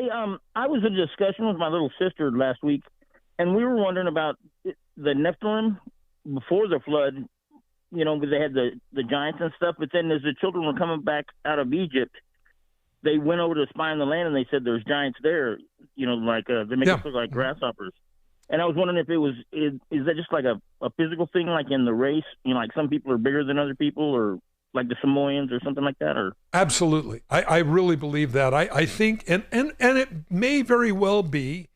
Hey, I was in a discussion with my little sister last week, and we were wondering about the Nephilim before the flood. You know, they had the giants and stuff, but then as the children were coming back out of Egypt, they went over to spy on the land, and they said there's giants there. You know, like they make us look like grasshoppers. And I was wondering if is that just like a physical thing, like in the race? You know, like some people are bigger than other people, or like the Samoans or something like that? Or Absolutely. I really believe that. I think, and it may very well be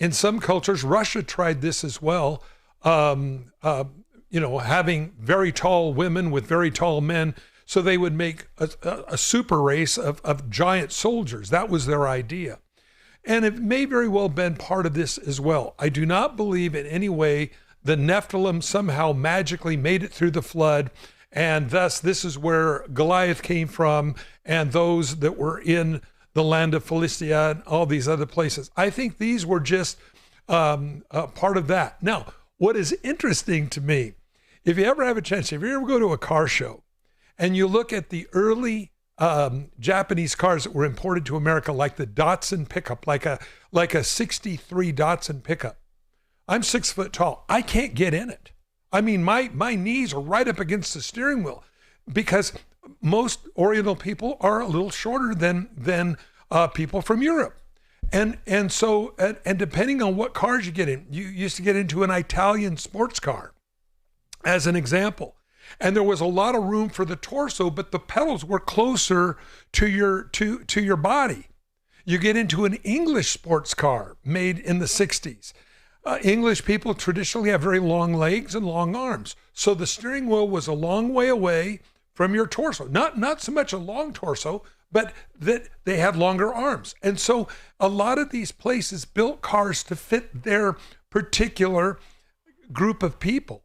in some cultures. Russia tried this as well. You know, having very tall women with very tall men, so they would make a super race of giant soldiers. That was their idea. And it may very well have been part of this as well. I do not believe in any way the Nephilim somehow magically made it through the flood, and thus this is where Goliath came from, and those that were in the land of Philistia and all these other places. I think these were just part of that. Now, what is interesting to me, if you ever have a chance, if you ever go to a car show and you look at the early Japanese cars that were imported to America, like the Datsun pickup, like a 63 Datsun pickup. I'm 6 foot tall. I can't get in it. I mean, my knees are right up against the steering wheel because most Oriental people are a little shorter than people from Europe. And so depending on what cars you get in, you used to get into an Italian sports car, as an example. And there was a lot of room for the torso, but the pedals were closer to your body. You get into an English sports car made in the 60s. English people traditionally have very long legs and long arms. So the steering wheel was a long way away from your torso. Not so much a long torso, but that they had longer arms. And so a lot of these places built cars to fit their particular group of people.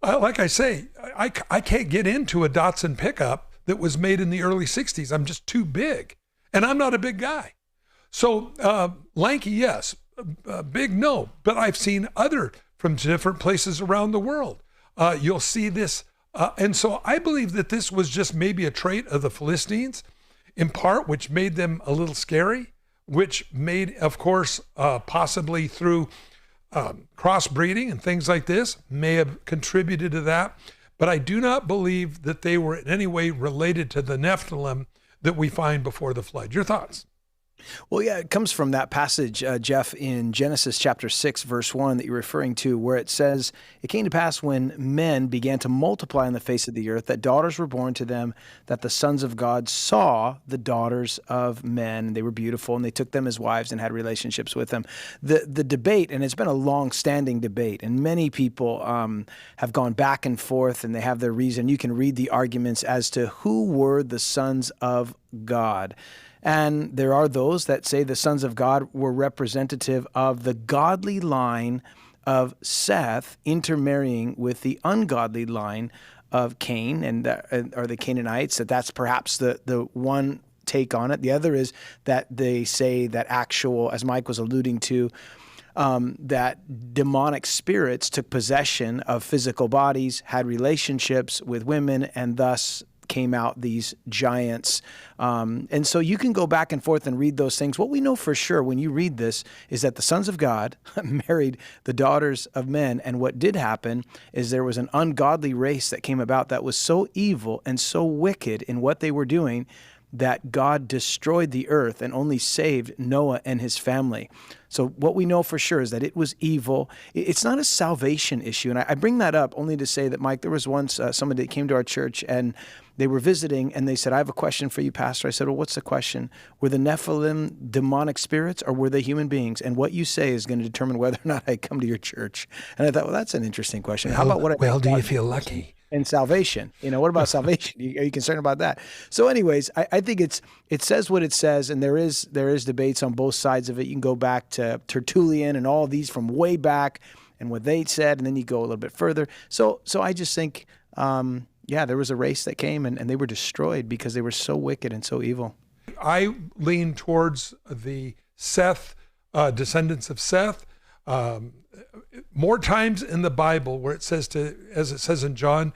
Like I say, I can't get into a Datsun pickup that was made in the early 60s. I'm just too big. And I'm not a big guy. So lanky, yes. Big, no. But I've seen other from different places around the world. You'll see this. And so I believe that this was just maybe a trait of the Philistines, in part, which made them a little scary, which made, of course, possibly through crossbreeding and things like this may have contributed to that. But I do not believe that they were in any way related to the Nephilim that we find before the flood. Your thoughts? Well, yeah, it comes from that passage, Jeff, in Genesis chapter 6, verse 1 that you're referring to, where it says, "It came to pass when men began to multiply on the face of the earth, that daughters were born to them, that the sons of God saw the daughters of men, and they were beautiful, and they took them as wives and had relationships with them." The debate, and it's been a long-standing debate, and many people have gone back and forth, and they have their reason. You can read the arguments as to who were the sons of God. And there are those that say the sons of God were representative of the godly line of Seth intermarrying with the ungodly line of Cain or the Canaanites. That's perhaps the one take on it. The other is that they say that actual, as Mike was alluding to, that demonic spirits took possession of physical bodies, had relationships with women, and thus came out these giants. And so you can go back and forth and read those things. What we know for sure when you read this is that the sons of God married the daughters of men. And what did happen is there was an ungodly race that came about that was so evil and so wicked in what they were doing that God destroyed the earth and only saved Noah and his family. So what we know for sure is that it was evil. It's not a salvation issue. And I bring that up only to say that, Mike, there was once somebody that came to our church and they were visiting and they said, "I have a question for you, Pastor." I said, "Well, what's the question? Were the Nephilim demonic spirits or were they human beings? And what you say is going to determine whether or not I come to your church." And I thought, well, that's an interesting question. How about what do you feel lucky? And salvation. What about salvation? Are you concerned about that? So anyways, I think it says what it says, and there is debates on both sides of it. You can go back to Tertullian and all of these from way back and what they said, and then you go a little bit further. So I just think, there was a race that came and they were destroyed because they were so wicked and so evil. I lean towards the Seth, descendants of Seth. More times in the Bible where it says as it says in John,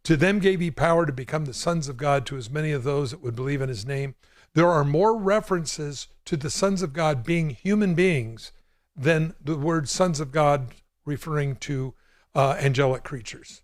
"To them gave he power to become the sons of God, to as many of those that would believe in his name." There are more references to the sons of God being human beings than the word sons of God referring to angelic creatures.